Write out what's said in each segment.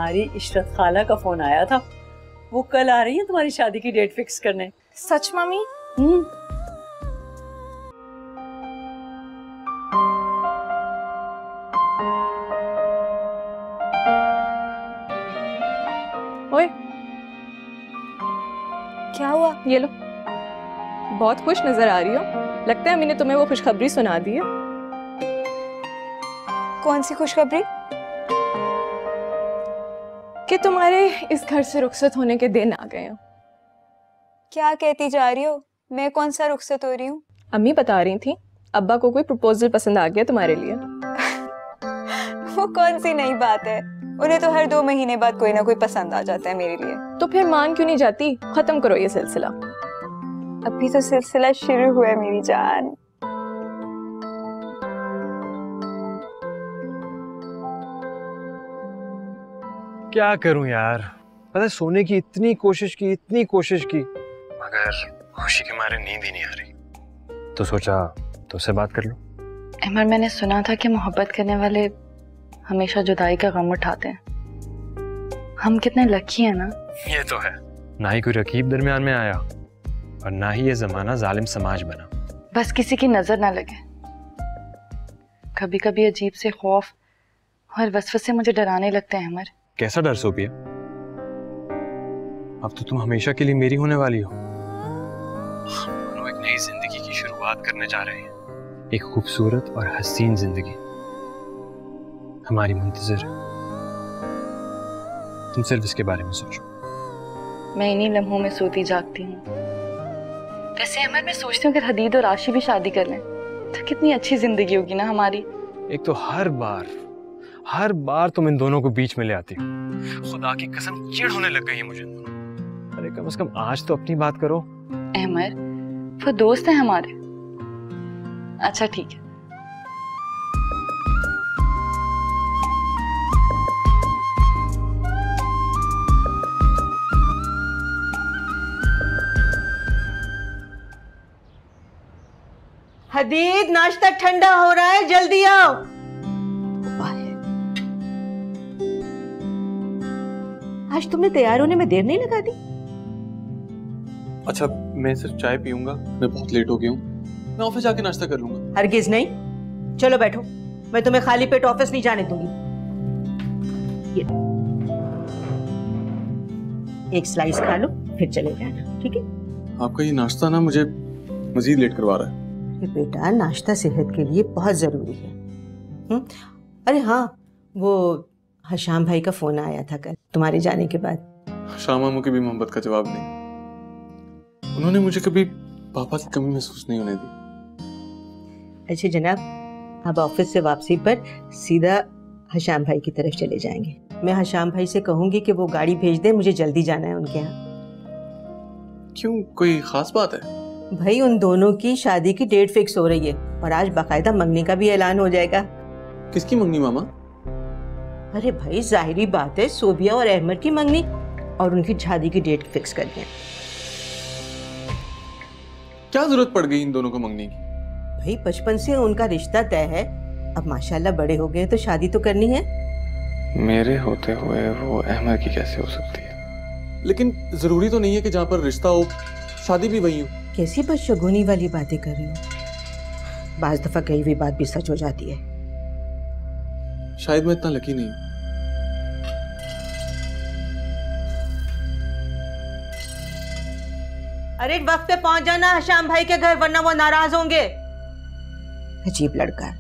तुम्हारी इशरत खाला का फोन आया था, वो कल आ रही है तुम्हारी शादी की डेट फिक्स करने। सच मम्मी? ओए, क्या हुआ? ये लो, बहुत खुश नजर आ रही हो। लगता है मैंने तुम्हें वो खुशखबरी सुना दी है। कौन सी खुशखबरी? कि तुम्हारे इस घर से रुखसत होने के दिन आ गए हैं। क्या कहती जा रही हो? मैं कौन सा रुखसत हो रही हूँ? अम्मी बता रही थी अब्बा को कोई प्रपोजल पसंद आ गया तुम्हारे लिए। वो कौन सी नई बात है? उन्हें तो हर 2 महीने बाद कोई ना कोई पसंद आ जाता है मेरे लिए। तो फिर मान क्यों नहीं जाती? खत्म करो ये सिलसिला। अभी तो सिलसिला शुरू हुआ है मेरी जान। क्या करूं यार, पता है सोने की इतनी कोशिश की, मगर खुशी के मारे नींद ही नहीं आ रही। तो सोचा तुझसे बात कर लो। अमर, मैंने सुना था कि मोहब्बत करने वाले हमेशा जुदाई का गम उठाते हैं। हम कितने लकी हैं ना। ये तो है, ना ही कोई रकीब दरमियान में आया और ना ही ये जमाना जालिम समाज बना। बस किसी की नजर ना लगे। कभी कभी अजीब से खौफ और वसवसे मुझे डराने लगते हैं अमर। कैसा डर सोफिया? अब तो तुम हमेशा के लिए मेरी होने वाली हो। हम दोनों एक नई जिंदगी की शुरुआत करने जा रहे हैं, एक खूबसूरत और हसीन जिंदगी हमारी मुंतजर है। तुम सिर्फ इसके बारे में सोचो। मैं इन्हीं लम्हों में सोती जागती हूँ। वैसे अमर, मैं सोचती हूँ कि हदीद और आशी भी शादी कर लें तो कितनी अच्छी जिंदगी होगी ना हमारी। एक तो हर बार तुम इन दोनों को बीच में ले आती हो। खुदा की कसम चिढ़ होने लग गई है मुझे इन दोनों। अरे कम से कम आज तो अपनी बात करो। अमर, वो दोस्त हैं हमारे। अच्छा ठीक है। हदीद, नाश्ता ठंडा हो रहा है, जल्दी आओ। आज तुमने तैयार होने में देर नहीं लगा दी? अच्छा, मैं सिर्फ चाय पीऊंगा, मैं बहुत लेट हो गया हूँ। मैं ऑफिस जाके नाश्ता कर लूंगा। हरगिज नहीं। चलो बैठो, मैं तुम्हें खाली पेट ऑफिस नहीं जाने दूंगी। ये एक स्लाइस खा लो, फिर चले जाना, ठीक है? आपका ये नाश्ता ना मुझे मजीद लेट करवा रहा है। बेटा, नाश्ता सेहत के लिए बहुत जरूरी है। अरे हाँ, वो हशाम भाई का फोन आया था कल तुम्हारे जाने के बाद। शाम मामू की भी मोहब्बत का जवाब नहीं। उन्होंने मुझे कभी पापा की कमी महसूस नहीं होने दी। अच्छा जनाब, अब ऑफिस से वापसी पर सीधा हशाम भाई की तरफ चले जाएंगे। मैं हशाम भाई से कहूंगी कि वो गाड़ी भेज दे, मुझे जल्दी जाना है उनके यहाँ। क्यों, कोई खास बात है? भाई, उन दोनों की शादी की डेट फिक्स हो रही है और आज बाकायदा मंगनी का भी ऐलान हो जाएगा। किसकी मंगनी मामा? अरे भाई, जाहिरी बात है, सोबिया और अहमद की मंगनी, और उनकी शादी की डेट फिक्स कर दिया। क्या जरूरत पड़ गई इन दोनों को मंगनी की? भाई, बचपन से उनका रिश्ता तय है, अब माशाल्लाह बड़े हो गए तो शादी तो करनी है। मेरे होते हुए वो अहमद की कैसे हो सकती है? लेकिन जरूरी तो नहीं है कि जहाँ पर रिश्ता हो शादी भी वही हो। कैसी बदशगुनी वाली बातें कर रही हो? बाज दफा कही हुई बात भी सच हो जाती है। शायद मैं इतना लकी नहीं हूं। अरे वक्त पे पहुंच जाना हशाम भाई के घर, वरना वो नाराज होंगे। अजीब लड़का है।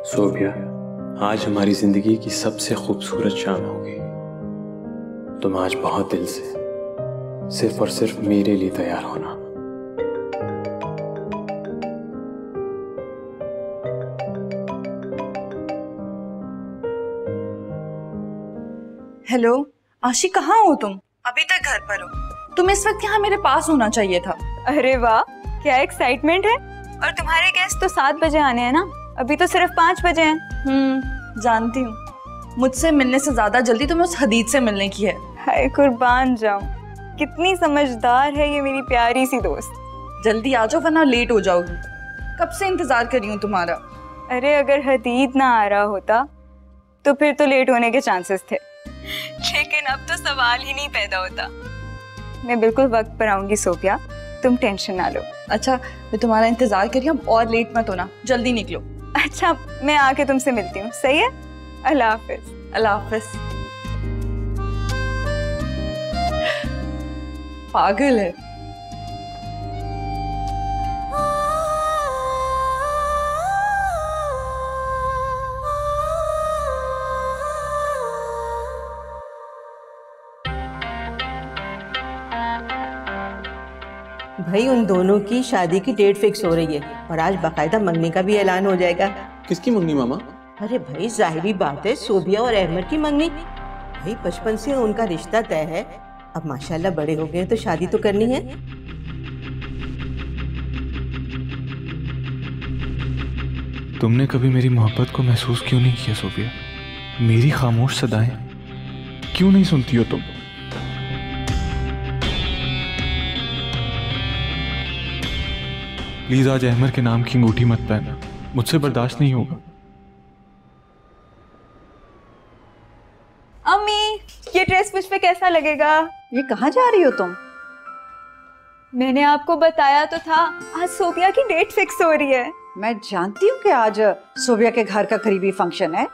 सोबिया, आज हमारी जिंदगी की सबसे खूबसूरत शाम होगी। तुम आज बहुत दिल से सिर्फ और सिर्फ मेरे लिए तैयार होना। हेलो आशी, कहाँ हो तुम? अभी तक घर पर हो? तुम इस वक्त यहाँ मेरे पास होना चाहिए था। अरे वाह, क्या एक्साइटमेंट है। और तुम्हारे गेस्ट तो 7 बजे आने हैं ना, अभी तो सिर्फ 5 बजे हैं। जानती हूँ, मुझसे मिलने से ज्यादा जल्दी तुम्हें उस हदीद से मिलने की है। हाय कुर्बान जाऊं, कितनी समझदार है ये मेरी प्यारी सी दोस्त। जल्दी आ जाओ वरना लेट हो जाओगी। कब से इंतजार कर रही हूँ तुम्हारा। अरे अगर हदीद ना आ रहा होता तो फिर तो लेट होने के चांसेस थे, लेकिन अब तो सवाल ही नहीं पैदा होता। मैं बिल्कुल वक्त पर आऊंगी सोफिया, तुम टेंशन ना लो। अच्छा मैं तुम्हारा इंतजार कर रही हूँ, और लेट मत होना, जल्दी निकलो। अच्छा मैं आके तुमसे मिलती हूँ, सही है? अल्लाह हाफिज। अल्लाह हाफिज। पागल है। भाई उन दोनों की शादी की डेट फिक्स हो रही है और आज बाकायदा मंगनी का भी ऐलान हो जाएगा। किसकी मंगनी मामा? अरे भाई जाहिरी बात है, सोबिया और अहमद की मंगनी। भाई बचपन से उनका रिश्ता तय है, अब माशाल्लाह बड़े हो गए तो शादी तो करनी है। तुमने कभी मेरी मोहब्बत को महसूस क्यों नहीं किया सोफिया? मेरी खामोश सदाएं क्यों नहीं सुनती हो तुम? प्लीज आज अहमद के नाम की अंगूठी मत पहना, मुझसे बर्दाश्त नहीं होगा। अम्मी ये ड्रेस मुझ पे कैसा लगेगा? ये कहाँ जा रही हो तुम? मैंने आपको बताया तो था, आज सोफिया की डेट फिक्स हो रही है। मैं जानती हूँ कि आज सोबिया के घर का करीबी फंक्शन है,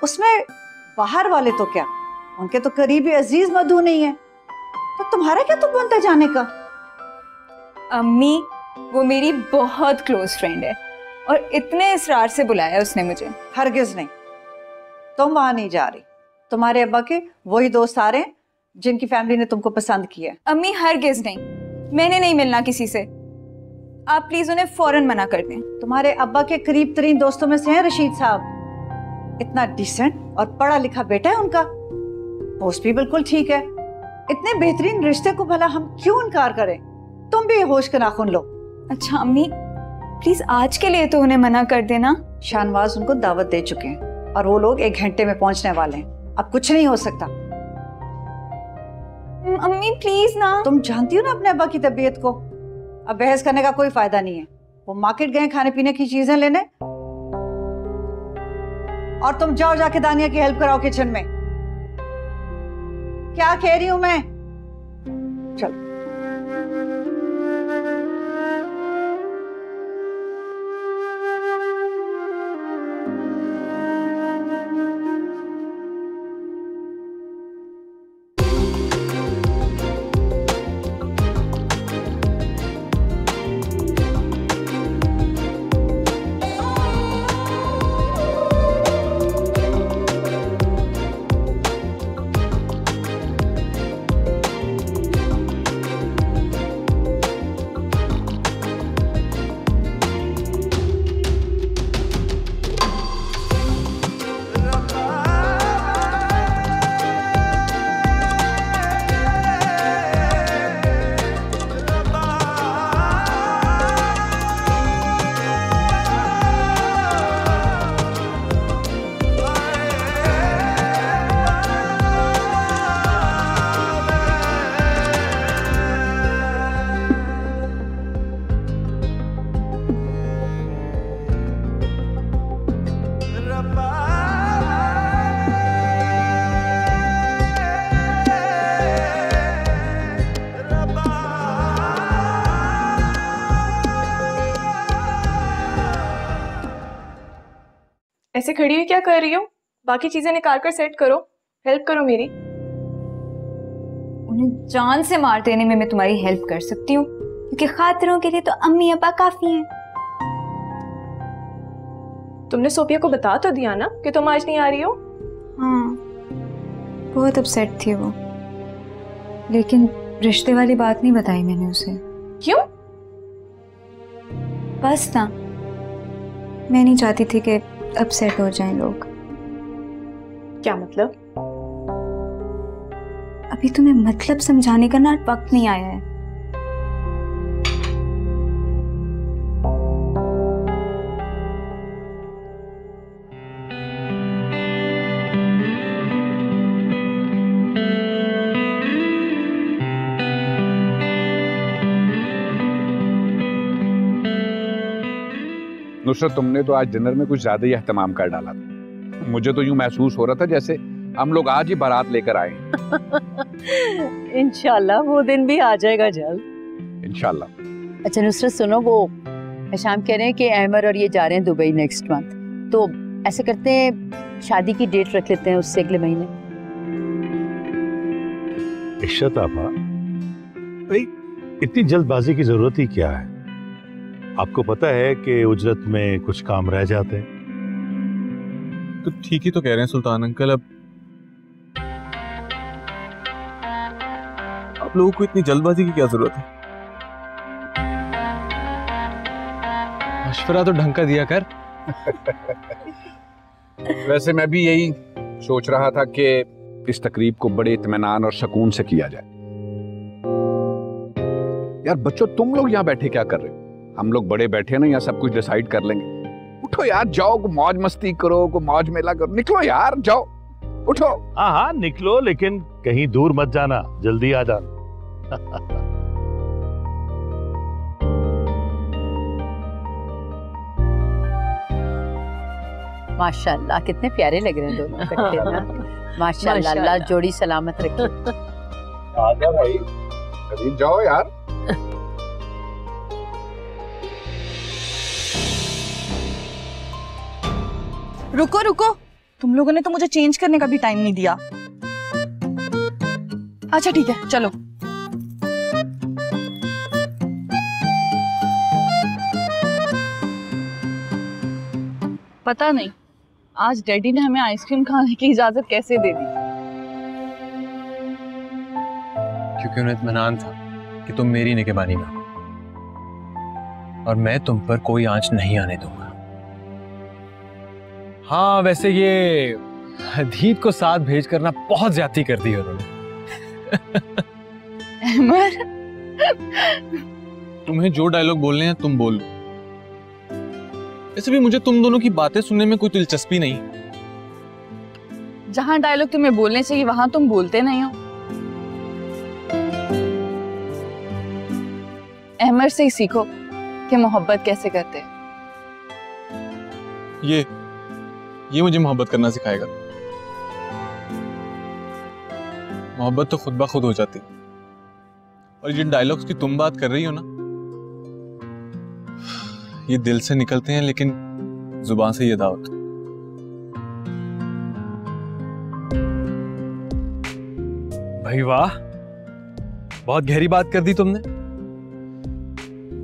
उसमें बाहर वाले तो क्या, उनके तो करीबी अजीज मधु नहीं है, तो तुम्हारा क्या तुम बनता जाने का? अम्मी वो मेरी बहुत क्लोज फ्रेंड है और इतने इसरार से बुलाया उसने मुझे। हरगिज नहीं, तुम वहां नहीं जा रही। तुम्हारे अब्बा के वही दोस्त आ रहे हैं जिनकी फैमिली ने तुमको पसंद किया है। अम्मी हरगिज नहीं, मैंने नहीं मिलना किसी से, आप प्लीज उन्हें फौरन मना कर दें। तुम्हारे अब्बा के करीब तरीन दोस्तों में से हैं रशीद साहब, इतना डिसेंट और पढ़ा लिखा बेटा है उनका, पोस्ट भी बिल्कुल ठीक है। इतने बेहतरीन रिश्ते को भला हम क्यों इनकार करें? तुम भी होश के नाखून लो। अच्छा अम्मी प्लीज आज के लिए तो उन्हें मना कर देना। शाहनवाज उनको दावत दे चुके हैं और वो लोग 1 घंटे में पहुंचने वाले हैं, अब कुछ नहीं हो सकता। अम्मी प्लीज ना। तुम जानती हो ना अपने अब्बा की तबीयत को, अब बहस करने का कोई फायदा नहीं है। वो मार्केट गए खाने पीने की चीजें लेने, और तुम जाओ जाके दानिया की हेल्प कराओ किचन में। क्या कह रही हूं मैं? चलो। ऐसे खड़ी हुई क्या कर रही हो? बाकी चीजें निकाल कर सेट करो, हेल्प करो मेरी। उन्हें जान से मार देने में मैं तुम्हारी हेल्प कर सकती हूँ, क्योंकि खातिरों के लिए तो अम्मी अब्बा काफी हैं। तुमने सोफिया को बता तो दिया ना कि तुम आज नहीं आ रही हो? हाँ बहुत अपसेट थी वो, लेकिन रिश्ते वाली बात नहीं बताई मैंने उसे। क्यों? बस ना, मैं नहीं चाहती थी कि अपसेट हो जाएं लोग। क्या मतलब? अभी तुम्हें मतलब समझाने का ना वक्त नहीं आया है। नुसरत, तुमने तो आज डिनर में कुछ ज्यादा ही एहतमाम कर डाला था। मुझे तो यूं महसूस हो रहा था जैसे हम लोग आज ही बारात लेकर आए। इंशाल्लाह वो दिन भी आ जाएगा जल्द। इंशाल्लाह। अच्छा नुसरत सुनो, वो शाम कह रहे हैं कि अहमर और ये जा रहे हैं दुबई नेक्स्ट मंथ, तो ऐसे करते हैं शादी की डेट रख लेते हैं उससे अगले महीने। इशरत आपा, भाई इतनी जल्दबाजी की जरूरत ही क्या है? आपको पता है कि उजरत में कुछ काम रह जाते हैं। तो ठीक ही तो कह रहे हैं सुल्तान अंकल। अब आप लोगों को इतनी जल्दबाजी की क्या जरूरत है? मशवरा तो ढंग का दिया कर। वैसे मैं भी यही सोच रहा था कि इस तकरीब को बड़े इत्मीनान और सुकून से किया जाए। यार बच्चों, तुम लोग यहाँ बैठे क्या कर रहे हो? हम लोग बड़े बैठे ना, यहाँ सब कुछ डिसाइड कर लेंगे। उठो यार, जाओ, को मौज मस्ती करो, को मौज मेला करो। निकलो यार, जाओ, उठो। हाँ हाँ निकलो, लेकिन कहीं दूर मत जाना, जल्दी आ जाना। माशाल्लाह कितने प्यारे लग रहे हैं दोनों इकट्ठे ना। माशाल्लाह, अल्लाह जोड़ी सलामत रखे। आजा भाई, करीब जाओ यार। रुको रुको, तुम लोगों ने तो मुझे चेंज करने का भी टाइम नहीं दिया। अच्छा ठीक है, चलो। पता नहीं आज डैडी ने हमें आइसक्रीम खाने की इजाजत कैसे दे दी। क्योंकि उन्हें इत्मीनान था कि तुम मेरी निगहबानी में हो और मैं तुम पर कोई आंच नहीं आने दूंगा। हाँ वैसे ये हदीद को साथ भेज करना बहुत ज्यादती कर दी उन्होंने। अहमर, तुम्हें जो डायलॉग बोलने हैं तुम बोलो। वैसे भी मुझे तुम दोनों की बातें सुनने में कोई दिलचस्पी नहीं। जहां डायलॉग तुम्हें बोलने चाहिए वहां तुम बोलते नहीं हो। अहमर से ही सीखो कि मोहब्बत कैसे करते हैं। ये मुझे मोहब्बत करना सिखाएगा। मोहब्बत तो खुद ब खुद हो जाती। और जिन डायलॉग्स की तुम बात कर रही हो ना, ये दिल से निकलते हैं लेकिन जुबान से ये दावत। भाई वाह, बहुत गहरी बात कर दी तुमने।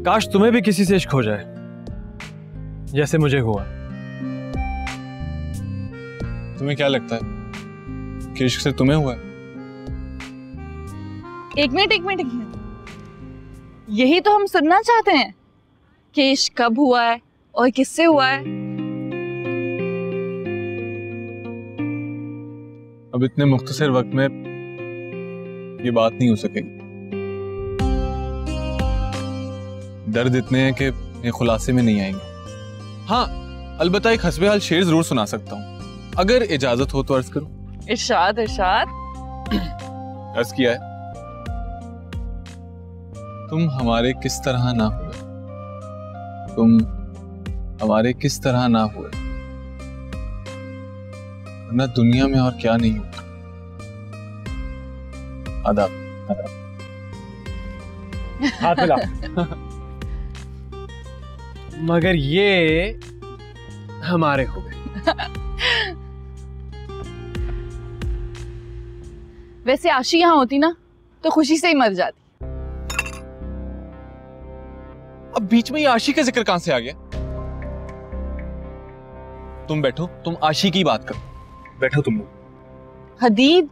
काश तुम्हें भी किसी से इश्क हो जाए जैसे मुझे हुआ। तुम्हें क्या लगता है कि इश्क से तुम्हें हुआ है? एक मिनट। यही तो हम सुनना चाहते हैं कि इश्क कब हुआ है और किससे हुआ है। अब इतने मुख्तसर वक्त में ये बात नहीं हो सकेगी। दर्द इतने हैं कि ये खुलासे में नहीं आएंगे। हाँ अलबत्ता एक हस्बे हाल शेर जरूर सुना सकता हूँ, अगर इजाजत हो तो अर्ज करूं। इरशाद। अर्ज किया है, तुम हमारे किस तरह ना हुए, तुम हमारे किस तरह ना हुए, वरना दुनिया में और क्या नहीं हुआ। आदाब। हाथ मिला। मगर ये हमारे हो गए। वैसे आशी यहाँ होती ना तो खुशी से ही मर जाती। अब बीच में ये आशी का जिक्र कहां से आ गया? तुम बैठो, तुम आशी की बात करो। बैठो तुम लोग। हदीद,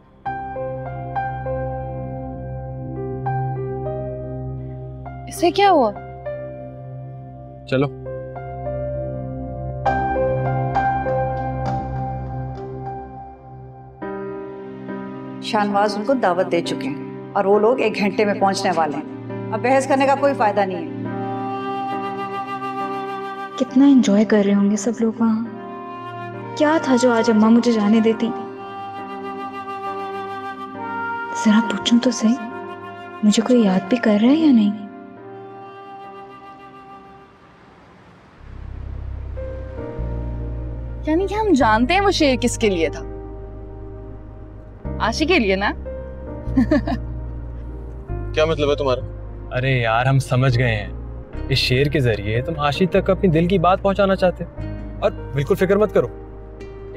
इसे क्या हुआ? चलो। शाहनवाज उनको दावत दे चुके हैं और वो लोग 1 घंटे में पहुंचने वाले हैं। अब बहस करने का कोई फायदा नहीं है। कितना एंजॉय कर रहे होंगे सब लोग वहाँ। क्या था जो आज अम्मा मुझे जाने देती? जरा पूछूं तो सही, मुझे कोई याद भी कर रहा है या नहीं? बल्कि हम जानते हैं वो शेर किसके लिए था। आशी के लिए ना। क्या मतलब है तुम्हारा? अरे यार हम समझ गए हैं, इस शेर के जरिए तुम आशी तक अपनी दिल की बात पहुंचाना चाहते हो। और बिल्कुल फिक्र मत करो,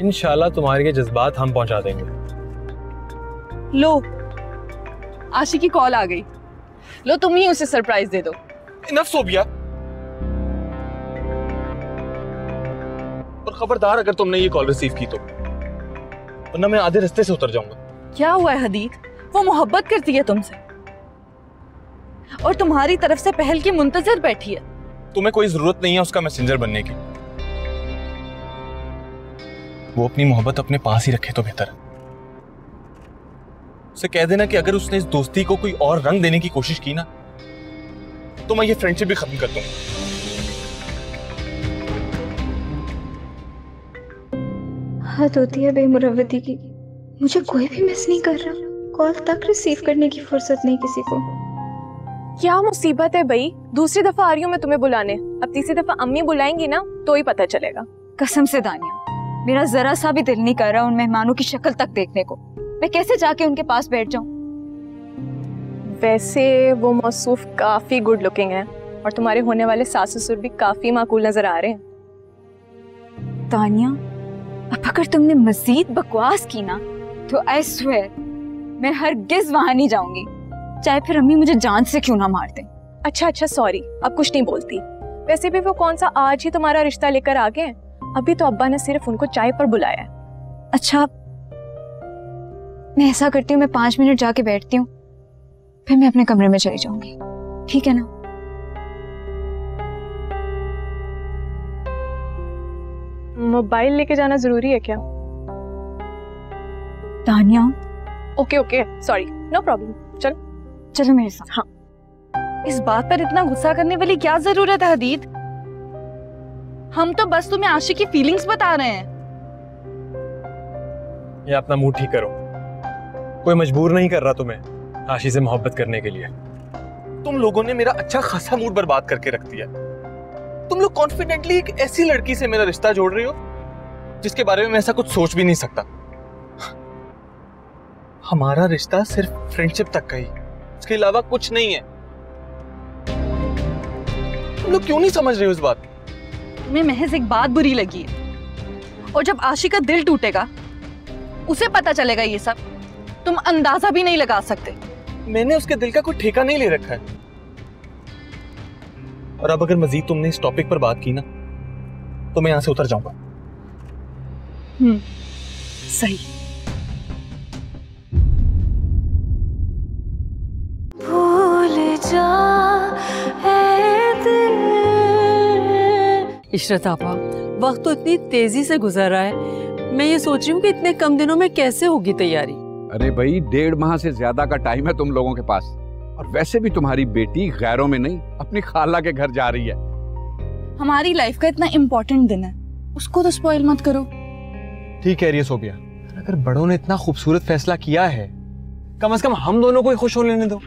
इंशाल्लाह तुम्हारे ये जज्बात हम पहुंचा देंगे। लो आशी की कॉल आ गई, लो तुम ही उसे सरप्राइज दे दो। इनफ सोबिया। और खबरदार अगर तुमने ये कॉल रिसीव की तो, वरना मैं आधे रास्ते से उतर जाऊंगा। क्या हुआ है हदीद, वो मोहब्बत करती है तुमसे और तुम्हारी तरफ से पहल की मुंतजर बैठी है। तुम्हें कोई जरूरत नहीं है उसका मैसेंजर बनने की। वो अपनी मोहब्बत अपने पास ही रखे तो बेहतर है। उसे कह देना कि अगर उसने इस दोस्ती को कोई और रंग देने की कोशिश की ना, तो मैं ये फ्रेंडशिप भी खत्म कर दूंगा। हद होती है बेमुरवती की। मुझे कोई भी मिस नहीं कर रहा, कॉल तक रिसीव करने की फुर्सत नहीं किसी को। क्या मुसीबत है भाई, दूसरी दफा आ रही हूँ मैं तुम्हें बुलाने, अब तीसरी दफा अम्मी बुलाएंगी ना तो ही पता चलेगा। कसम से दानिया, मेरा जरा सा भी दिल नहीं कर रहा उन मेहमानों की शक्ल तक देखने को। मैं कैसे जाके उनके पास बैठ जाऊं? वैसे वो मौसूफ काफी गुड लुकिंग है और तुम्हारे होने वाले सास ससुर भी काफी माकूल नजर आ रहे हैं। तानिया, अब अगर तुमने मजीद बकवास की ना तो आई स्वेयर मैं हरगिज वहां नहीं जाऊंगी, चाहे फिर अम्मी मुझे जान से क्यों ना मार दें। अच्छा सॉरी, अब कुछ नहीं बोलती। वैसे भी वो कौन सा आज ही तुम्हारा रिश्ता लेकर आ गए, अभी तो अब्बा ने सिर्फ उनको चाय पर बुलाया है। अच्छा मैं ऐसा करती हूँ, मैं 5 मिनट जाके बैठती हूँ, फिर मैं अपने कमरे में चली जाऊंगी, ठीक है ना? मोबाइल लेके जाना जरूरी है क्या? Tania okay sorry, no problem, चलो मेरे साथ। हाँ, इस बात पर इतना गुस्सा करने वाली क्या जरूरत है हदीद? हम तो बस तुम्हें आशी की फीलिंग्स बता रहे हैं। ये अपना मूड ठीक करो, कोई मजबूर नहीं कर रहा तुम्हें आशी से मोहब्बत करने के लिए। तुम लोगों ने मेरा अच्छा खासा मूड बर्बाद करके रख दिया। तुम लोग कॉन्फिडेंटली एक ऐसी लड़की से मेरा रिश्ता जोड़ रहे हो जिसके बारे में मैं ऐसा कुछ सोच भी नहीं सकता। हमारा रिश्ता सिर्फ फ्रेंडशिप तक का ही, उसके अलावा कुछ नहीं है। तुम लोग क्यों नहीं समझ रहे हो इस बात? तुम्हें महज एक बात बुरी लगी है, और जब आशी का दिल टूटेगा उसे पता चलेगा ये सब, तुम अंदाजा भी नहीं लगा सकते। मैंने उसके दिल का कोई ठेका नहीं ले रखा है। और अब अगर मजीद तुमने इस टॉपिक पर बात की ना तो मैं यहां से उतर जाऊंगा। सही। भूल जा ऐ दिल। इशरत आपा, वक्त तो इतनी तेजी से गुजर रहा है, मैं ये सोच रही हूँ कि इतने कम दिनों में कैसे होगी तैयारी। अरे भाई 1.5 माह से ज्यादा का टाइम है तुम लोगों के पास, और वैसे भी तुम्हारी बेटी गैरों में नहीं अपनी खाला के घर जा रही है। हमारी लाइफ का इतना इम्पोर्टेंट दिन है, उसको तो स्पॉइल मत करो। ठीक कह रही है सोबिया, अगर बड़ों ने इतना खूबसूरत फैसला किया है, कम से कम हम दोनों को ही खुश हो लेने दो।